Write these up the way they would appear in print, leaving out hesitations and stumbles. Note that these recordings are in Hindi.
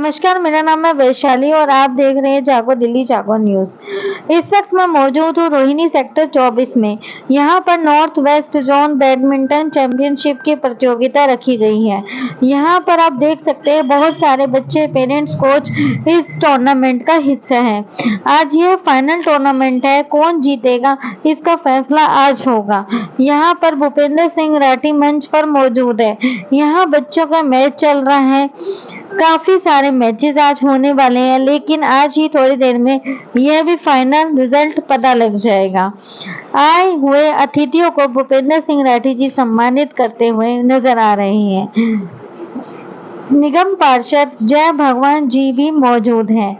नमस्कार, मेरा नाम है वैशाली और आप देख रहे हैं जागो दिल्ली जागो न्यूज़। इस वक्त मैं मौजूद हूँ रोहिणी सेक्टर 24 में। यहाँ पर north west zone badminton championship की प्रतियोगिता रखी गई है। यहाँ पर आप देख सकते हैं बहुत सारे बच्चे, पेरेंट्स, कोच इस टूर्नामेंट का हिस्सा हैं। आज यह फाइनल टूर्नामेंट है, कौन जीतेगा इसका फैसला आज होगा। यहाँ पर भूपेंद्र सिंह राठी मंच पर मौजूद है। यहाँ बच्चों का मैच चल रहा है। काफी सारे मैचेस आज होने वाले हैं, लेकिन आज ही थोड़ी देर में यह भी फाइनल रिजल्ट पता लग जाएगा। आए हुए अतिथियों को भूपेंद्र सिंह राठी जी सम्मानित करते हुए नजर आ रहे हैं। निगम पार्षद जय भगवान जी भी मौजूद हैं।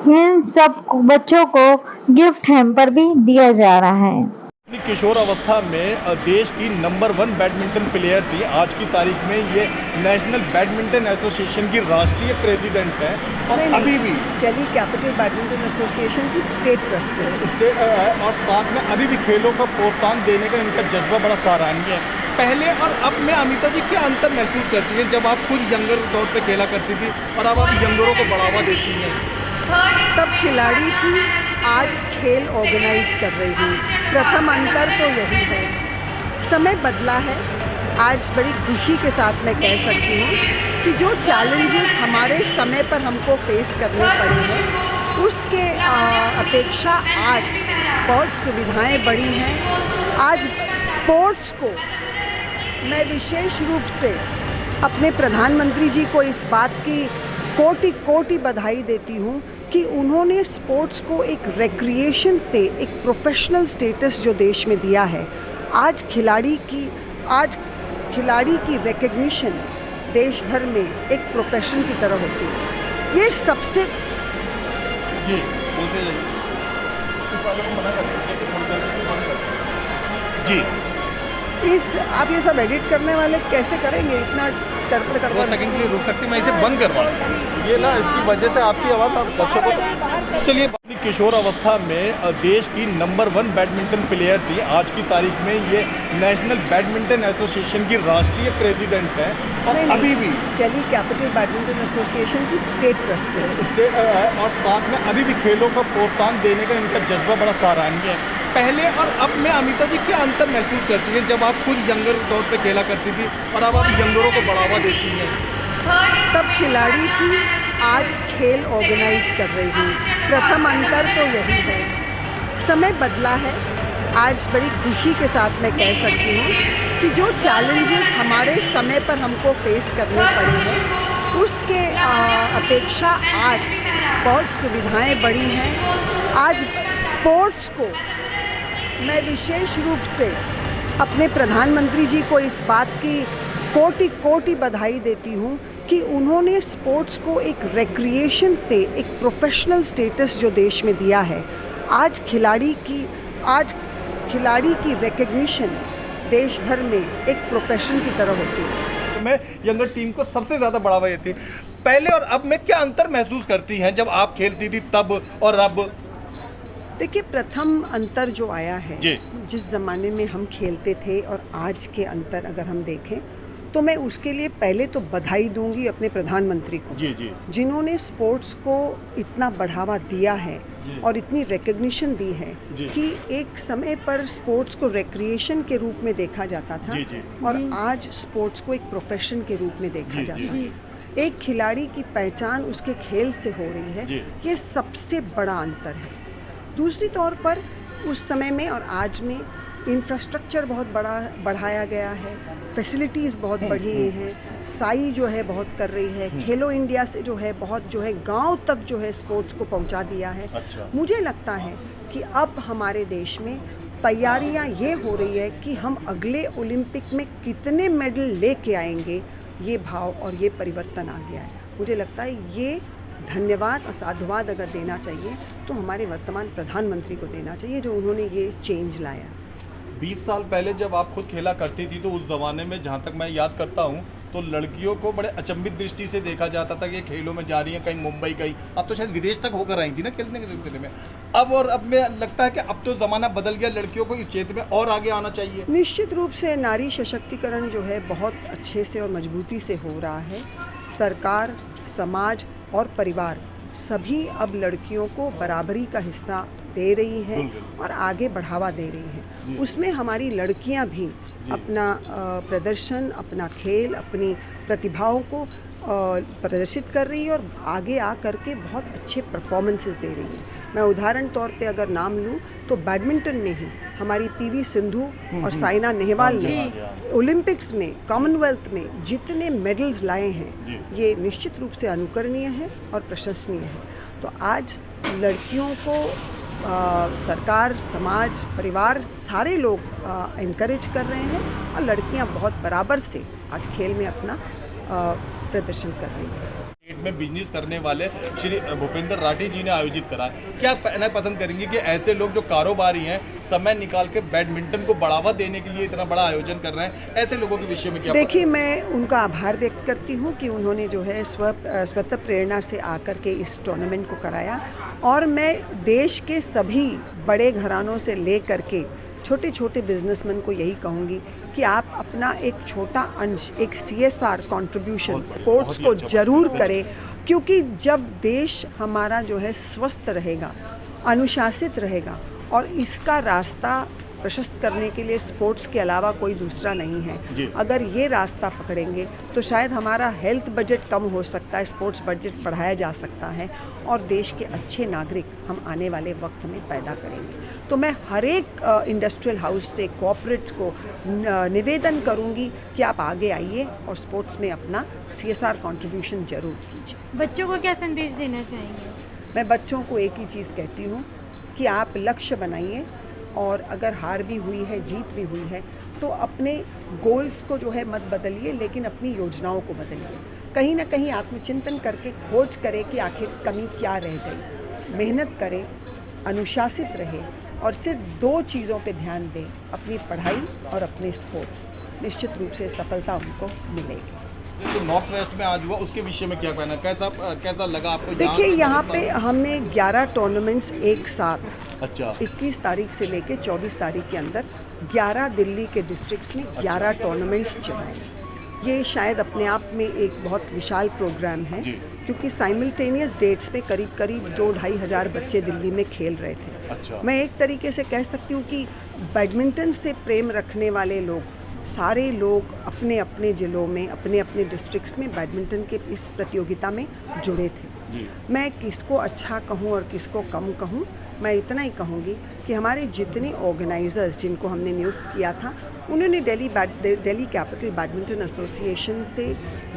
इन सब बच्चों को गिफ्ट हैम्पर भी दिया जा रहा है। किशोर अवस्था में देश की नंबर 1 बैडमिंटन प्लेयर थी। आज की तारीख में ये नेशनल बैडमिंटन एसोसिएशन की राष्ट्रीय प्रेसिडेंट है और अभी भी दिल्ली कैपिटल बैडमिंटन एसोसिएशन की स्टेट प्रेसिडेंट और साथ में अभी भी खेलों का प्रोत्साहन देने का इनका जज्बा बड़ा सराहनीय है। पहले और अब में अमिता जी क्या अंतर महसूस करती हैं जब आप खुद यंगर तौर पे खेला करती थी और अब आप यंगरों को बढ़ावा देती हैं? तब खिलाड़ी थी, आज खेल ऑर्गेनाइज कर रही हूँ। प्रथम अंतर तो यही है, समय बदला है। आज बड़ी खुशी के साथ मैं कह सकती हूँ कि जो चैलेंजेस हमारे समय पर हमको फेस करने पड़े हैं उसके अपेक्षा आज बहुत सुविधाएं बढ़ी हैं। आज स्पोर्ट्स को मैं विशेष रूप से अपने प्रधानमंत्री जी को इस बात की कोटि कोटि बधाई देती हूँ कि उन्होंने स्पोर्ट्स को एक रिक्रिएशन से एक प्रोफेशनल स्टेटस जो देश में दिया है। आज खिलाड़ी की रिकग्निशन देश भर में एक प्रोफेशन की तरह होती है। ये सबसे जी बोलते जाइए। इस वाले को मना कर जी इस आप ये सब एडिट करने वाले कैसे करेंगे? इतना टर्पड़ करवा 2 सेकंड के लिए रुक सकती, मैं इसे बंद करवा ये ना, इसकी वजह से आपकी आवाज़ आप बच्चों को चलिए। किशोर अवस्था में देश की नंबर 1 बैडमिंटन प्लेयर थी। आज की तारीख में ये नेशनल बैडमिंटन एसोसिएशन की राष्ट्रीय प्रेसिडेंट है और अभी भी दिल्ली कैपिटल बैडमिंटन एसोसिएशन की स्टेट प्रेसिडेंट और साथ में अभी भी खेलों का प्रोत्साहन देने का इनका जज्बा बड़ा सराहनीय है। पहले और अब में अमिता जी क्या अंतर महसूस करती हैं जब आप खुद यंगर तौर पे खेला करती थी और अब आप यंगरों को बढ़ावा देती हैं? तब खिलाड़ी थी, आज खेल ऑर्गेनाइज कर रही हूँ। प्रथम अंतर तो यही है, समय बदला है। आज बड़ी खुशी के साथ मैं कह सकती हूँ कि जो चैलेंजेस हमारे समय पर हमको फेस करने पड़े हैं उसके अपेक्षा आज बहुत सुविधाएं बढ़ी हैं। आज स्पोर्ट्स को मैं विशेष रूप से अपने प्रधानमंत्री जी को इस बात की कोटि कोटि बधाई देती हूँ कि उन्होंने स्पोर्ट्स को एक रिक्रिएशन से एक प्रोफेशनल स्टेटस जो देश में दिया है। आज खिलाड़ी की रिकग्निशन देश भर में एक प्रोफेशन की तरह होती है। तो मैं यंगर टीम को सबसे ज़्यादा बढ़ावा देती है। पहले और अब में क्या अंतर महसूस करती हैं जब आप खेलती थी तब और अब? देखिए, प्रथम अंतर जो आया है, जिस ज़माने में हम खेलते थे और आज के अंतर अगर हम देखें तो मैं उसके लिए पहले तो बधाई दूंगी अपने प्रधानमंत्री को, जिन्होंने स्पोर्ट्स को इतना बढ़ावा दिया है और इतनी रिकग्निशन दी है कि एक समय पर स्पोर्ट्स को रिक्रिएशन के रूप में देखा जाता था और आज स्पोर्ट्स को एक प्रोफेशन के रूप में देखा जाता है। एक खिलाड़ी की पहचान उसके खेल से हो रही है, ये सबसे बड़ा अंतर है। दूसरी तौर पर उस समय में और आज में इंफ्रास्ट्रक्चर बहुत बढ़ाया गया है, फैसिलिटीज़ बहुत बढ़ी हैं। साई जो है बहुत कर रही है, खेलो इंडिया से जो है बहुत गांव तक जो है स्पोर्ट्स को पहुंचा दिया है। मुझे लगता है कि अब हमारे देश में तैयारियां ये हो रही है कि हम अगले ओलंपिक में कितने मेडल लेके आएंगे, ये भाव और ये परिवर्तन आ गया है। मुझे लगता है ये धन्यवाद और साधुवाद अगर देना चाहिए तो हमारे वर्तमान प्रधानमंत्री को देना चाहिए, जो उन्होंने ये चेंज लाया। 20 साल पहले जब आप खुद खेला करती थी तो उस ज़माने में जहाँ तक मैं याद करता हूँ तो लड़कियों को बड़े अचंभित दृष्टि से देखा जाता था कि खेलों में जा रही हैं, कहीं मुंबई गई। अब तो शायद विदेश तक होकर आई थी ना खेलने के सिलसिले में। अब में लगता है कि अब तो ज़माना बदल गया, लड़कियों को इस क्षेत्र में और आगे आना चाहिए। निश्चित रूप से नारी सशक्तिकरण जो है बहुत अच्छे से और मजबूती से हो रहा है। सरकार, समाज और परिवार सभी अब लड़कियों को बराबरी का हिस्सा दे रही हैं और आगे बढ़ावा दे रही हैं। उसमें हमारी लड़कियां भी अपना प्रदर्शन, अपना खेल, अपनी प्रतिभाओं को प्रदर्शित कर रही है और आगे आ करके बहुत अच्छे परफॉर्मेंसेस दे रही हैं। मैं उदाहरण तौर पे अगर नाम लूँ तो बैडमिंटन में ही हमारी पीवी सिंधु और साइना नेहवाल ने ओलंपिक्स में, कॉमनवेल्थ में जितने मेडल्स लाए हैं, ये निश्चित रूप से अनुकरणीय है और प्रशंसनीय है। तो आज लड़कियों को सरकार, समाज, परिवार सारे लोग इनकरेज कर रहे हैं और लड़कियां बहुत बराबर से आज खेल में अपना प्रदर्शन कर रही है। में बिजनेस करने वाले श्री भूपेंद्र राठी जी ने आयोजित करा है। क्या कहना पसंद करेंगे कि ऐसे लोग जो कारोबारी हैं समय निकाल के बैडमिंटन को बढ़ावा देने के लिए इतना बड़ा आयोजन कर रहे हैं, ऐसे लोगों के विषय में क्या? देखिए, मैं उनका आभार व्यक्त करती हूँ कि उन्होंने जो है स्वतः प्रेरणा से आकर के इस टूर्नामेंट को कराया और मैं देश के सभी बड़े घरानों से ले करके छोटे छोटे बिजनेसमैन को यही कहूँगी कि आप अपना एक छोटा अंश, एक CSR कंट्रीब्यूशन स्पोर्ट्स को ज़रूर करें, क्योंकि जब देश हमारा जो है स्वस्थ रहेगा, अनुशासित रहेगा और इसका रास्ता प्रशस्त करने के लिए स्पोर्ट्स के अलावा कोई दूसरा नहीं है। अगर ये रास्ता पकड़ेंगे तो शायद हमारा हेल्थ बजट कम हो सकता है, स्पोर्ट्स बजट बढ़ाया जा सकता है और देश के अच्छे नागरिक हम आने वाले वक्त में पैदा करेंगे। तो मैं हर एक इंडस्ट्रियल हाउस से, कॉर्पोरेट्स को निवेदन करूंगी कि आप आगे आइए और स्पोर्ट्स में अपना CSR कंट्रीब्यूशन जरूर कीजिए। बच्चों को क्या संदेश देना चाहेंगे? मैं बच्चों को एक ही चीज़ कहती हूँ कि आप लक्ष्य बनाइए और अगर हार भी हुई है, जीत भी हुई है, तो अपने गोल्स को जो है मत बदलिए, लेकिन अपनी योजनाओं को बदलिए। कहीं ना कहीं आत्मचिंतन करके खोज करें कि आखिर कमी क्या रह गई। मेहनत करें, अनुशासित रहे और सिर्फ 2 चीज़ों पे ध्यान दें, अपनी पढ़ाई और अपने स्पोर्ट्स। निश्चित रूप से सफलता उनको मिलेगी। तो नॉर्थ वेस्ट में आज हुआ, उसके विषय में क्या कहना, कैसा लगा आपको? देखिए, यहाँ पे हमने 11 टूर्नामेंट्स एक साथ, अच्छा, 21 तारीख से लेके 24 तारीख के अंदर 11 दिल्ली के डिस्ट्रिक्ट्स में 11 टूर्नामेंट्स चलाए। ये शायद अपने आप में एक बहुत विशाल प्रोग्राम है, क्योंकि साइमल्टेनियस डेट्स पे करीब करीब 2-2.5 हज़ार बच्चे दिल्ली में खेल रहे थे। अच्छा। मैं एक तरीके से कह सकती हूँ कि बैडमिंटन से प्रेम रखने वाले लोग, सारे लोग अपने अपने ज़िलों में, अपने अपने डिस्ट्रिक्ट्स में बैडमिंटन के इस प्रतियोगिता में जुड़े थे। मैं किसको अच्छा कहूँ और किसको कम कहूँ, मैं इतना ही कहूँगी कि हमारे जितने ऑर्गेनाइजर्स जिनको हमने नियुक्त किया था, उन्होंने दिल्ली कैपिटल बैडमिंटन एसोसिएशन से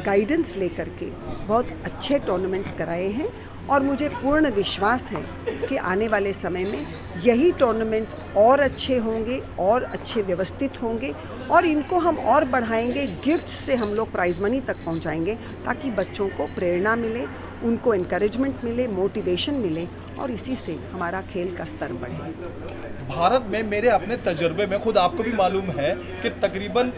गाइडेंस लेकर के बहुत अच्छे टूर्नामेंट्स कराए हैं और मुझे पूर्ण विश्वास है कि आने वाले समय में यही टूर्नामेंट्स और अच्छे होंगे और अच्छे व्यवस्थित होंगे और इनको हम और बढ़ाएंगे। गिफ्ट्स से हम लोग प्राइज़ मनी तक पहुंचाएंगे ताकि बच्चों को प्रेरणा मिले, उनको एनकरेजमेंट मिले, मोटिवेशन मिले और इसी से हमारा खेल का स्तर बढ़े। भारत में मेरे अपने तजुर्बे में, खुद आपको भी मालूम है कि तकरीबन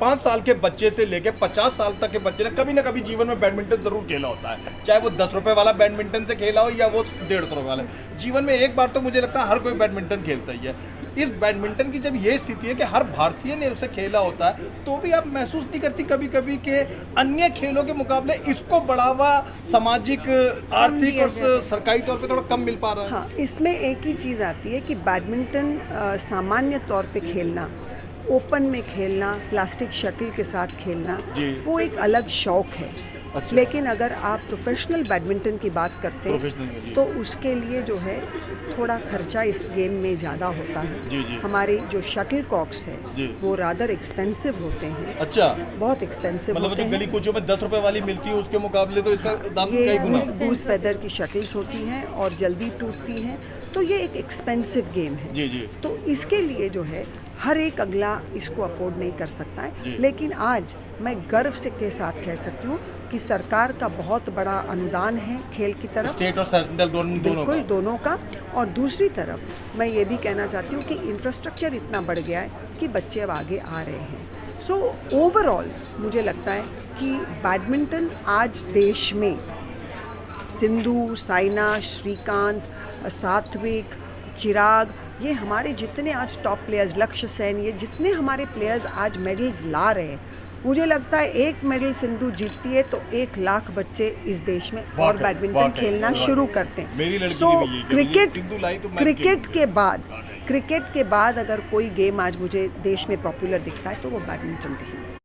5 साल के बच्चे से लेकर 50 साल तक के बच्चे ने कभी ना कभी जीवन में बैडमिंटन जरूर खेला होता है, चाहे वो 10 रुपए वाला बैडमिंटन से खेला हो या वो 150 रुपए वाला। जीवन में एक बार तो मुझे लगता है हर कोई बैडमिंटन खेलता ही है। इस बैडमिंटन की जब ये स्थिति है कि हर भारतीय ने उसे खेला होता है, तो भी आप महसूस नहीं करती कभी कभी कि अन्य खेलों के मुकाबले इसको बढ़ावा सामाजिक, आर्थिक और सरकारी तौर पे थोड़ा कम मिल पा रहा है? हाँ, इसमें एक ही चीज़ आती है कि बैडमिंटन सामान्य तौर पे खेलना, ओपन में खेलना, प्लास्टिक शटल के साथ खेलना, वो एक अलग शौक है। अच्छा। लेकिन अगर आप प्रोफेशनल बैडमिंटन की बात करते हैं तो उसके लिए जो है थोड़ा खर्चा इस गेम में ज़्यादा होता है। हमारे जो शटल कॉक्स है वो रादर एक्सपेंसिव होते हैं। अच्छा, बहुत एक्सपेंसिव मतलब होते हैं। गली कूचों में 10 रुपए वाली मिलती है, उसके मुकाबले तो इसका दाम ये कई गुना। बूस्ट फेदर की शटल्स होती हैं और जल्दी टूटती हैं, तो ये एक एक्सपेंसिव गेम है। तो इसके लिए जो है हर एक अगला इसको अफोर्ड नहीं कर सकता है। लेकिन आज मैं गर्व से के साथ कह सकती हूँ कि सरकार का बहुत बड़ा अनुदान है खेल की तरफ, स्टेट और सेंट्रल बिल्कुल दोनों का। और दूसरी तरफ मैं ये भी कहना चाहती हूँ कि इंफ्रास्ट्रक्चर इतना बढ़ गया है कि बच्चे अब आगे आ रहे हैं। सो ओवरऑल मुझे लगता है कि बैडमिंटन आज देश में सिंधु, साइना, श्रीकांत, सात्विक, चिराग, ये हमारे जितने आज टॉप प्लेयर्स, लक्ष्य सेन, ये जितने हमारे प्लेयर्स आज मेडल्स ला रहे हैं, मुझे लगता है एक मेडल सिंधु जीतती है तो 1 लाख बच्चे इस देश में और बैडमिंटन खेलना शुरू करते हैं। मेरी लड़की सो ने भी यही कहा, सिंधु लाई तो मैं क्रिकेट के बाद अगर कोई गेम आज मुझे देश में पॉपुलर दिखता है तो वो बैडमिंटन ही है।